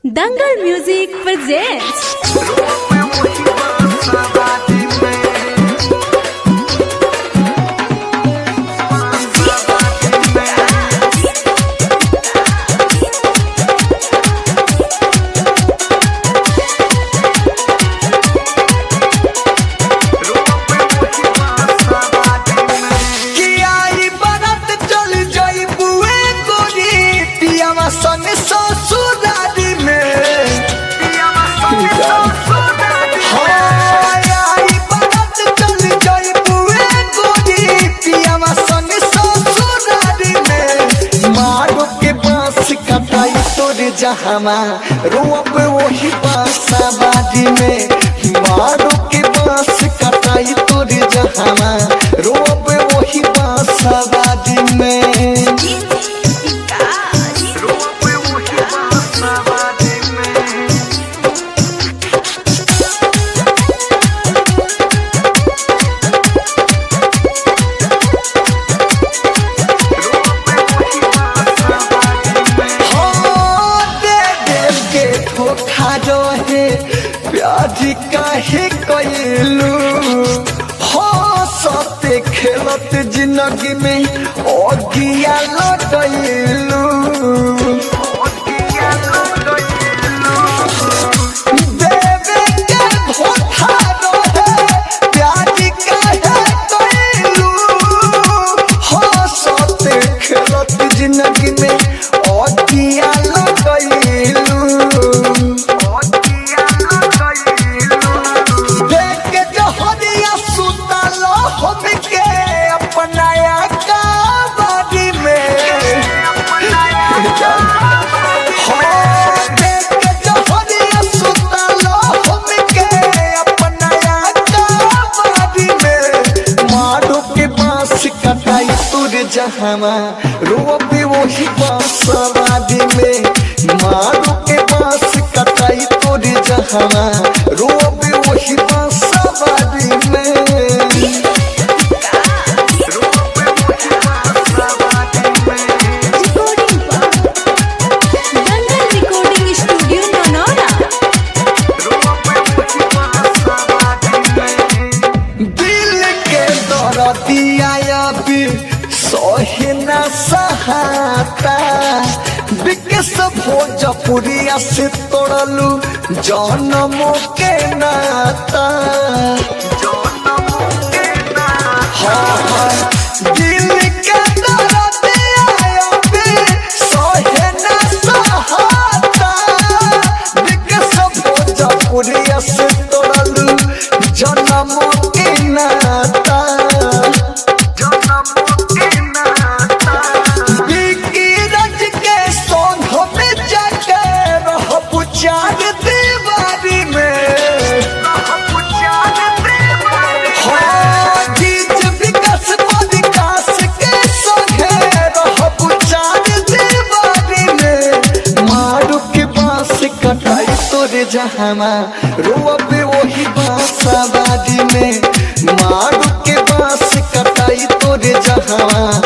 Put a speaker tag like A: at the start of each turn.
A: दंगल music presents.
B: जहामा रोप वही बासाबादी में मारो के बास कटाई तोरे जहामा रोप वही बासाबादी में प्याजी काहे कइलू हो सते खेलत जिंदगी में ओगिया लगइलू देवे के धोखा रहे प्याजी काहे कइलू हो सते खेलत जिंदगी में ओगिया लगइलू जहामा रोपे वही बासाबादी में मारो के बास कटाई तोरे जहामा रोपे वही बासाबादी में सोहिना सहाता विकस भोजपुरिया से तोड़लू जनमो के नाता दिल के सोहिना सहाता विकस भोजपुरिया से तोड़लू जनमो के नाता जहामा रोपे वही बासाबादी में मारू के बास कटाई तोरे जहामा